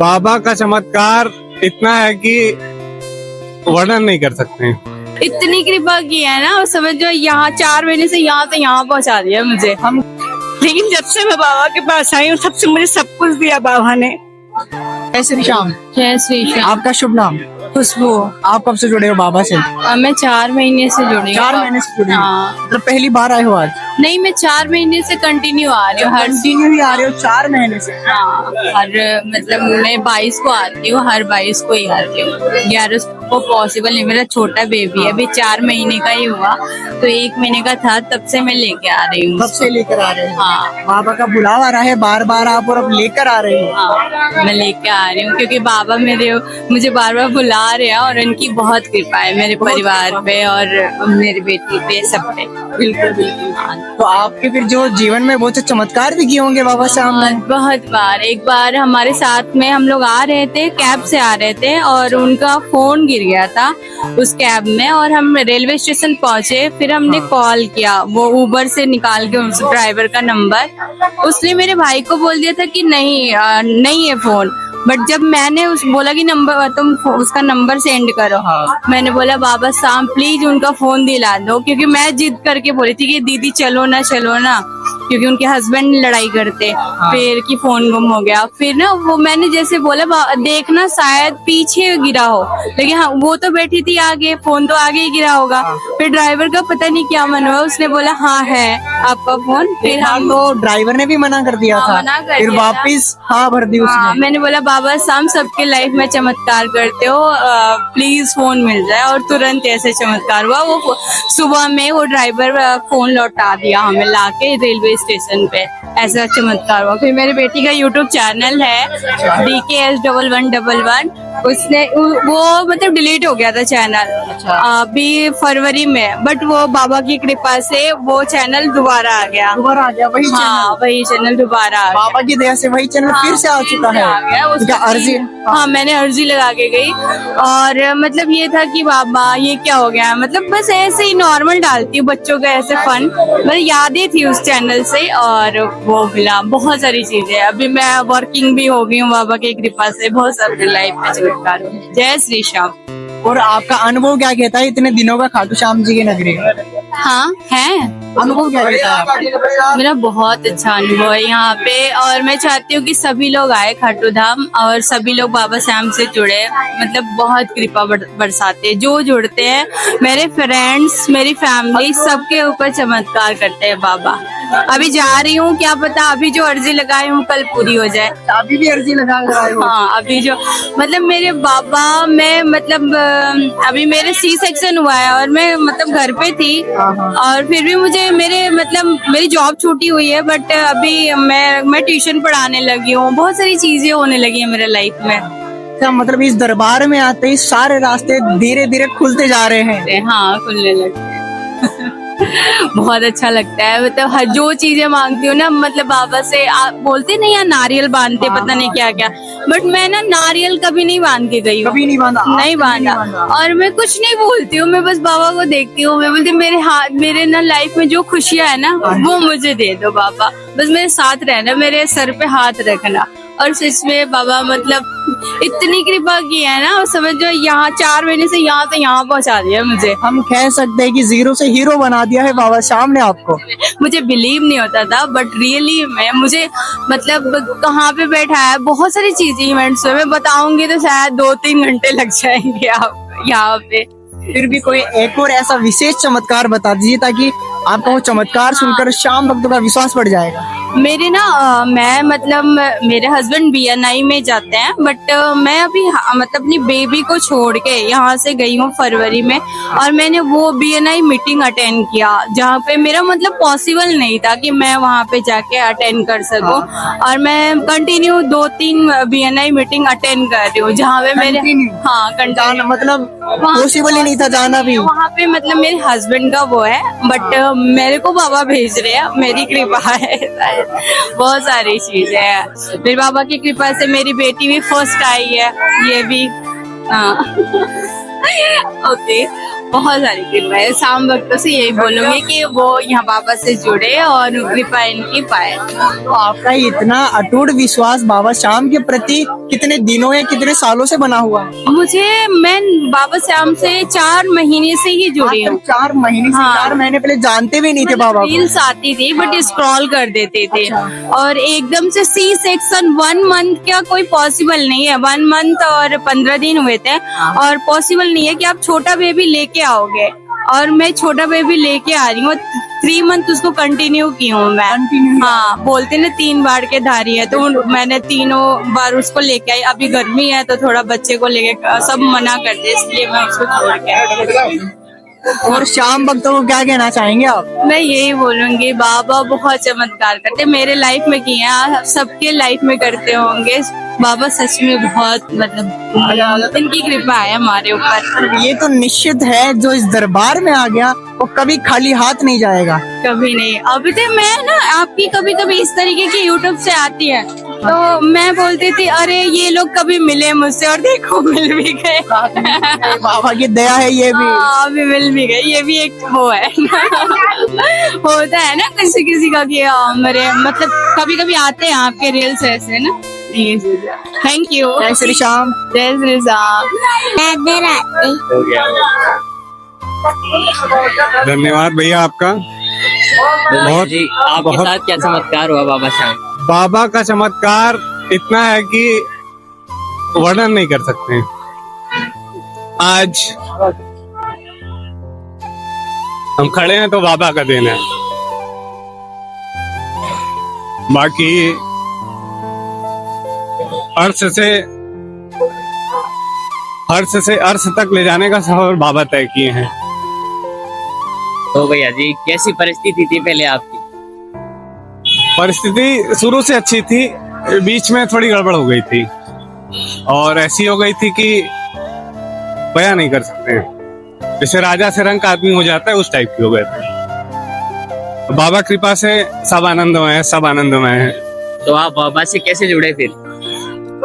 बाबा का चमत्कार इतना है कि वर्णन नहीं कर सकते हैं। इतनी कृपा की है ना, समझो यहाँ 4 महीने से यहाँ पहुँचा दिया मुझे। हम लेकिन जब से मैं बाबा के पास आई हूँ तब से मुझे सब कुछ दिया बाबा ने। जय श्री श्याम। जय श्री श्याम। आपका शुभ नाम? खुशबू। आप कब से जुड़े हो बाबा से? मैं 4 महीने से जुड़ी हूँ। 4 महीने से जुड़े हो? हाँ। मतलब पहली बार आए हो आज? नहीं, मैं 4 महीने से कंटिन्यू आ रही हूँ। हर कंटिन्यू ही आ रहे हो 4 महीने से? हाँ, हर मतलब मैं 22 को आती हूँ, हर 22 को ही आती हूँ। 11 को पॉसिबल नहीं, मेरा छोटा बेबी है, अभी 4 महीने का ही हुआ, तो 1 महीने का था तब से मैं लेके आ रही हूँ। कब से लेकर आ रहे हो? हाँ बाबा का बुलावा आ रहा है बार बार आप, और अब लेकर आ रहे हो? हाँ, मैं लेके आ रही हूँ क्योंकि बाबा मुझे बार बार बुला रहे हैं और उनकी बहुत कृपा है मेरे परिवार पे और मेरी बेटी पे, सब पे। बिल्कुल बिल्कुल। तो आपके फिर जो जीवन में बहुत से चमत्कार भी किए होंगे बाबा से आपने? बहुत बार। एक बार हमारे साथ में हम लोग आ रहे थे, कैब से आ रहे थे और उनका फोन गिर गया था उस कैब में, और हम रेलवे स्टेशन पहुंचे, फिर हमने कॉल किया, वो उबर से निकाल के उस ड्राइवर का नंबर, उसने मेरे भाई को बोल दिया था कि नहीं है फोन, बट जब मैंने बोला कि नंबर तुम उसका नंबर सेंड करो, मैंने बोला बाबा साहब प्लीज उनका फोन दिला दो, क्योंकि मैं जिद करके बोली थी कि दीदी चलो ना, क्योंकि उनके हस्बैंड लड़ाई करते, फिर कि फोन गुम हो गया। फिर ना वो मैंने जैसे बोला देखना शायद पीछे गिरा हो, लेकिन हाँ वो तो बैठी थी आगे, फोन तो आगे ही गिरा होगा। फिर ड्राइवर का पता नहीं क्या मन हुआ, उसने बोला हाँ है आपका फोन। फिर हम तो ड्राइवर ने भी मना कर दिया था, मना कर फिर दिया वापिस हाँ भर दी उसने। मैंने बोला बाबा साहब सबके लाइफ में चमत्कार करते हो, प्लीज फोन मिल जाए, और तुरंत ऐसे चमत्कार हुआ। वो सुबह में वो ड्राइवर फोन लौटा दिया हमें लाके रेलवे स्टेशन पे, ऐसा चमत्कार हुआ। फिर मेरी बेटी का यूट्यूब चैनल है DKS1111, उसने वो मतलब डिलीट हो गया था चैनल अभी फरवरी में, बट वो बाबा की कृपा से वो चैनल दोबारा आ गया। दोबारा आ गया वही हाँ, वही चैनल दोबारा आ गया। बाबा की दया से वही चैनल फिर से आ चुका है। क्या अर्जी? हाँ, मैंने अर्जी लगा के गई, और मतलब ये था कि बाबा ये क्या हो गया, मतलब बस ऐसे ही नॉर्मल डालती हूँ बच्चों का ऐसे फन, मतलब यादें थी उस चैनल से, और वो मिला बहुत सारी चीजें। अभी मैं वर्किंग भी हो गई हूँ बाबा की कृपा से, बहुत सारी लाइफ में चमत्कार हुए। जय श्री श्याम। और आपका अनुभव क्या कहता है इतने दिनों का खाटू श्याम जी की नगरी? हाँ है, अनुभव क्या कहता है? मेरा बहुत अच्छा अनुभव है यहाँ पे, और मैं चाहती हूँ कि सभी लोग आए खाटू धाम और सभी लोग बाबा श्याम से जुड़े, मतलब बहुत कृपा बरसाते जो जुड़ते हैं, मेरे फ्रेंड्स, मेरी फैमिली, सबके ऊपर चमत्कार करते हैं बाबा। अभी जा रही हूँ, क्या पता अभी जो अर्जी लगाई हूँ कल पूरी हो जाए। अभी भी अर्जी लगा रहे हो? हाँ, अभी जो मतलब मेरे बाबा, मैं मतलब अभी मेरे सी सेक्शन हुआ है और मैं मतलब घर पे थी, और फिर भी मुझे मेरी जॉब छूटी हुई है, बट अभी मैं ट्यूशन पढ़ाने लगी हूँ, बहुत सारी चीजें होने लगी है मेरे लाइफ में। अच्छा, मतलब इस दरबार में आते ही सारे रास्ते धीरे धीरे खुलते जा रहे हैं? हाँ, खुलने लगे। बहुत अच्छा लगता है, मतलब हर जो चीजें मांगती हूँ ना, मतलब बाबा से आप बोलते नहीं यार नारियल बांधते, पता नहीं क्या क्या, बट मैं ना नारियल कभी नहीं बांध के गई हूँ। कभी नहीं बांधा? नहीं बांधा। और मैं कुछ नहीं बोलती हूँ, मैं बस बाबा को देखती हूँ, मैं बोलती मेरे ना लाइफ में जो खुशियाँ है ना वो मुझे दे दो बाबा, बस मेरे साथ रहना, मेरे सर पे हाथ रखना। और सच में बाबा मतलब इतनी कृपा की है ना, समझो यहाँ 4 महीने से यहाँ पहुँचा दिया मुझे। हम कह सकते हैं कि जीरो से हीरो बना दिया है बाबा श्याम ने आपको। मुझे बिलीव नहीं होता था, बट रियली मुझे मतलब कहाँ पे बैठा है, बहुत सारी चीजें इवेंट्स में मैं बताऊंगी तो शायद 2-3 घंटे लग जाएंगे आप यहाँ पे। फिर भी कोई एक और ऐसा विशेष चमत्कार बता दीजिए ताकि आपका वो चमत्कार सुनकर श्याम भक्तों का विश्वास बढ़ जाएगा। मेरे ना मैं मतलब मेरे हस्बैंड BNI में जाते हैं, बट मैं अभी मतलब अपनी बेबी को छोड़ के यहाँ से गई हूँ फरवरी में, और मैंने वो BNI मीटिंग अटेंड किया जहाँ पे मेरा मतलब पॉसिबल नहीं था कि मैं वहाँ पे जाके अटेंड कर सकूँ, और मैं कंटिन्यू 2-3 BNI मीटिंग अटेंड कर रही हूँ जहाँ पे मेरे कंटिन्यू मतलब पॉसिबल ही नहीं था जाना भी। वहाँ पे मतलब मेरे हस्बैंड का वो है, बट मेरे को बाबा भेज रहे हैं, मेरी कृपा है। बहुत सारी चीजें है, मेरे बाबा की कृपा से मेरी बेटी भी फर्स्ट आई है, ये भी हाँ। ओके, बहुत सारी कृपा है। शाम भक्तों से यही बोलूंगी कि वो यहाँ बाबा से जुड़े और कृपा इनकी पाए। तो आपका ये इतना अटूट विश्वास बाबा श्याम के प्रति कितने दिनों या कितने सालों से बना हुआ है? मैं बाबा श्याम से 4 महीने से ही जुड़ी हूँ। 4 महीने से, हाँ। 4 महीने पहले जानते भी नहीं थे बाबा को। रील्स आती थी बट स्क्रॉल कर देते थे। और एकदम से सी सेक्शन 1 मंथ क्या कोई पॉसिबल नहीं है। 1 मंथ और 15 दिन हुए थे और पॉसिबल नहीं है कि आप छोटा बेबी लेके आओगे। और मैं छोटा बेबी लेके आ रही हूँ, 3 मंथ उसको कंटिन्यू की हूँ मैं। हाँ, बोलते ना 3 बार के धारी है, तो मैंने तीनों बार उसको लेके आई। अभी गर्मी है तो थोड़ा बच्चे को लेके सब मना करते, इसलिए मैं उसको छोड़ के आई। और श्याम भक्तों को क्या कहना चाहेंगे आप? मैं यही बोलूंगी, बाबा बहुत चमत्कार करते, मेरे लाइफ में किए हैं, आप सबके लाइफ में करते होंगे। बाबा सच में बहुत मतलब इनकी कृपा है हमारे ऊपर। ये तो निश्चित है, जो इस दरबार में आ गया वो कभी खाली हाथ नहीं जाएगा। कभी नहीं। अभी तो मैं ना आपकी कभी कभी इस तरीके की यूट्यूब से आती है तो मैं बोलती थी अरे ये लोग कभी मिले मुझसे, और देखो मिल भी गए। बाबा की दया है ये भी। हाँ, अभी मिल भी गए। ये भी एक वो है होता है ना किसी किसी का कि मेरे मतलब कभी कभी आते हैं आपके रील्स ऐसे ना। Thank you. जय श्री श्याम। जय श्री श्याम। हो गया। धन्यवाद भैया आपका। बहुत जी आपके साथ क्या चमत्कार हुआ बाबा श्याम? बाबा का चमत्कार इतना है कि वर्णन नहीं कर सकते। आज हम खड़े हैं तो बाबा का देन है। बाकी अर्श से अर्श तक ले जाने का सफर बाबा तय किए हैं। तो भैया जी कैसी परिस्थिति थी पहले आपकी? परिस्थिति शुरू से अच्छी थी, बीच में थोड़ी गड़बड़ हो गई थी और ऐसी हो गई थी कि बयां नहीं कर सकते हैं। जैसे राजा से रंग का आदमी हो जाता है उस टाइप की हो गए थे। बाबा कृपा से सब आनंदमय है, सब आनंदमय है। तो आप बाबा से कैसे जुड़े फिर?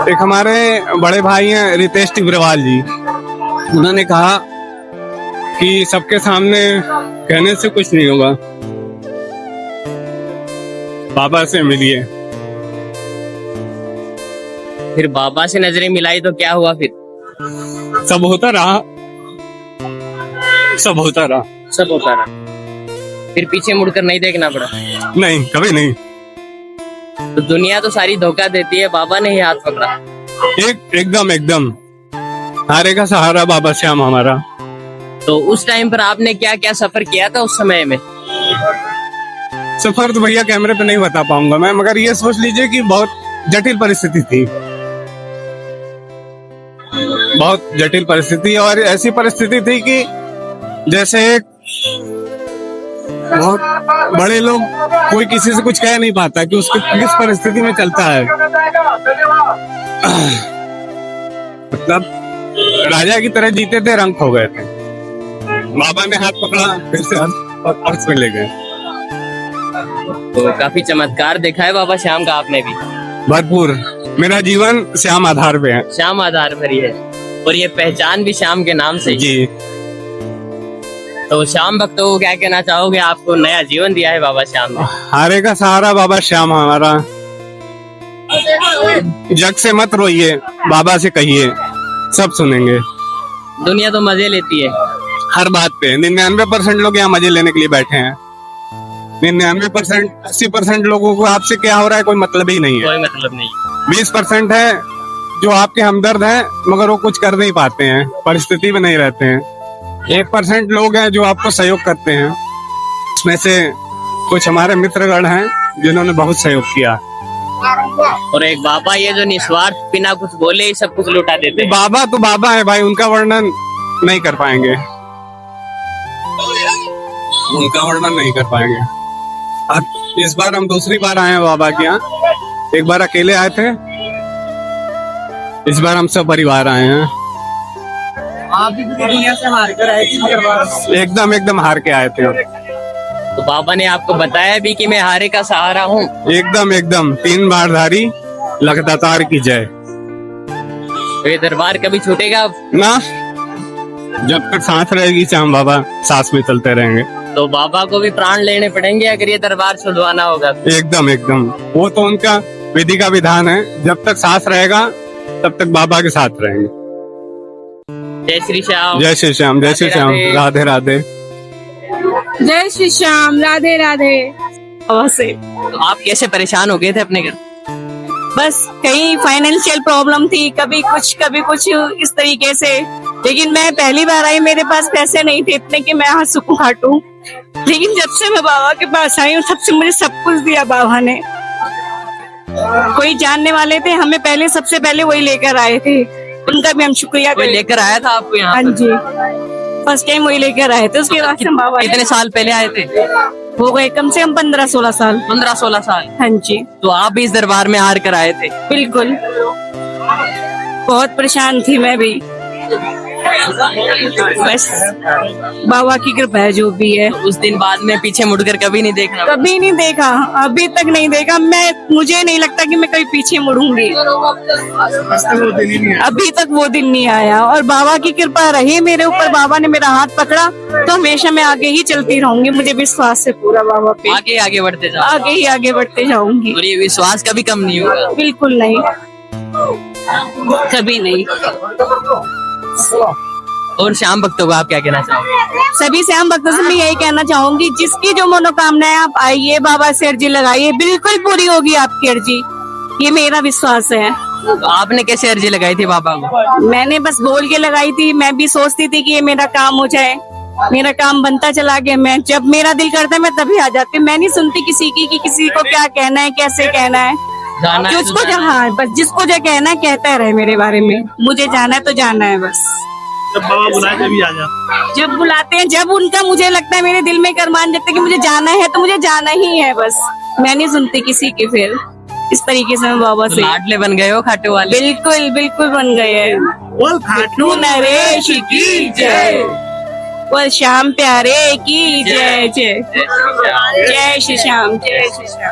एक हमारे बड़े भाई हैं रितेश टिब्रेवाल जी, उन्होंने कहा कि सबके सामने कहने से कुछ नहीं होगा, बाबा से मिलिए। फिर बाबा से नजरें मिलाई तो क्या हुआ फिर? सब होता रहा, सब होता रहा। सब होता रहा। फिर पीछे मुड़कर नहीं देखना पड़ा? नहीं, कभी नहीं। तो दुनिया तो सारी धोखा देती है, बाबा ने ही हाथ पकड़ा। एकदम हारे का सहारा बाबा श्याम हमारा। तो उस टाइम पर आपने क्या क्या सफर किया था उस समय में? सफर तो भैया कैमरे पे नहीं बता पाऊंगा मैं, मगर ये सोच लीजिए कि बहुत जटिल परिस्थिति थी, बहुत जटिल परिस्थिति। और ऐसी परिस्थिति थी कि जैसे एक बहुत बड़े लोग कोई किसी से कुछ कह नहीं पाता कि उसके किस परिस्थिति में चलता है। मतलब राजा की तरह जीते थे, रंग खो गए थे। बाबा ने हाथ पकड़ा, फिर से अर्श में ले गए। तो काफी चमत्कार देखा है बाबा श्याम का आपने भी? भरपूर। मेरा जीवन श्याम आधार पे है। श्याम आधार पर ही है और ये पहचान भी श्याम के नाम से ही। जी। तो श्याम भक्तों को क्या कहना चाहोगे? आपको नया जीवन दिया है बाबा श्याम ने। हारे का सहारा बाबा श्याम हमारा। जग से मत रोइए, बाबा से कहिए, सब सुनेंगे। दुनिया तो मजे लेती है हर बात पे। 99% लोग यहाँ मजे लेने के लिए बैठे हैं। 99%, 80% लोगों को आपसे क्या हो रहा है कोई मतलब ही नहीं है। कोई मतलब नहीं। 20% है जो आपके हमदर्द हैं मगर वो कुछ कर नहीं पाते हैं, परिस्थिति में नहीं रहते हैं। 1% लोग हैं जो आपको सहयोग करते हैं। उसमें से कुछ हमारे मित्रगण हैं जिन्होंने बहुत सहयोग किया। और एक बाबा ये जो निस्वार्थ बिना कुछ बोले ही सब कुछ लुटा देते हैं। बाबा तो बाबा है भाई, उनका वर्णन नहीं कर पाएंगे, उनका वर्णन नहीं कर पाएंगे। अब इस बार हम दूसरी बार आए हैं बाबा के यहाँ। एक बार अकेले आए थे, इस बार हम सब परिवार आए हैं। आप भी दुनिया से हार कर आए थे? एकदम हार के आए थे। तो बाबा ने आपको बताया भी कि मैं हारे का सहारा हूँ? एकदम 3 बारधारी लगातार की जय। तो ये दरबार कभी छूटेगा ना? जब तक सांस रहेगी श्याम बाबा सांस में चलते रहेंगे। तो बाबा को भी प्राण लेने पड़ेंगे अगर ये दरबार छुड़वाना होगा तो। एकदम एकदम, वो तो उनका विधि का विधान है, जब तक सांस रहेगा तब तक बाबा के साथ रहेंगे। जय श्री श्याम। जय श्री श्याम, जय श्री श्याम, राधे राधे। जय श्री श्याम, राधे राधे। बाबा से तो आप कैसे परेशान हो गए थे अपने घर? बस कहीं फाइनेंशियल प्रॉब्लम थी, कभी कुछ इस तरीके से। लेकिन मैं पहली बार आई, मेरे पास पैसे नहीं थे इतने कि मैं यहाँ सुख काटूं। लेकिन जब से मैं बाबा के पास आई हूँ तब से मुझे सब कुछ दिया बाबा ने। कोई जानने वाले थे हमें पहले, सबसे पहले वही लेकर आए थे, उनका भी हम शुक्रिया कोई करें। लेकर आया था आपको यहाँ? हाँ जी, फर्स्ट टाइम वही लेकर आए थे। उसके बाद से बाबा कितने साल पहले आए थे? हो गए कम से कम 15-16 साल। 15-16 साल। हाँ जी, तो आप भी इस दरबार में हार कर आए थे? बिल्कुल। बहुत परेशान थी मैं भी, बस बाबा की कृपा है जो भी है। उस दिन बाद में पीछे मुड़कर कभी नहीं देखना? कभी नहीं देखा, अभी तक नहीं देखा। मुझे नहीं लगता कि मैं कभी पीछे मुड़ूंगी। अभी तक वो दिन नहीं आया और बाबा की कृपा रही मेरे ऊपर। बाबा ने मेरा हाथ पकड़ा तो हमेशा मैं आगे ही चलती रहूंगी। मुझे विश्वास है पूरा बाबा पे। आगे आगे बढ़ते जाओ। आगे ही आगे बढ़ते जाऊंगी। और ये विश्वास कभी कम नहीं होगा? बिल्कुल नहीं, कभी नहीं। और श्याम भक्तों को आप क्या कहना चाहोगे? सभी श्याम भक्तों से मैं यही कहना चाहूंगी, जिसकी जो मनोकामना है आप आइए, बाबा से अर्जी लगाइए, बिल्कुल पूरी होगी आपकी अर्जी। ये मेरा विश्वास है। तो आपने कैसे अर्जी लगाई थी बाबा को? मैंने बस बोल के लगाई थी। मैं भी सोचती थी कि ये मेरा काम हो जाए। मेरा काम बनता चला गया। मैं जब मेरा दिल करता है मैं तभी आ जाती हूँ। मैं नहीं सुनती किसी की कि किसी को क्या कहना है, कैसे कहना है। जाना है तो जिसको जाना है। हाँ, बस जिसको जो कहना है कहता रहे मेरे बारे में। मुझे जाना है तो जाना है बस। जब बाबा बुलाए तभी आ जा। जब बुलाते हैं, जब उनका मुझे लगता है मेरे दिल में करमान जगता है कि मुझे जाना है तो मुझे जाना ही है बस। मैं नहीं सुनती किसी की। फिर इस तरीके से मैं बाबा तो से लाडले बन गए हो खाटू वाले? बिल्कुल बिल्कुल बन गए हैं। बोल खाटू नरेश की जय, बोल श्याम प्यारे की जय। जय जय श्री श्याम, जय श्री श्याम।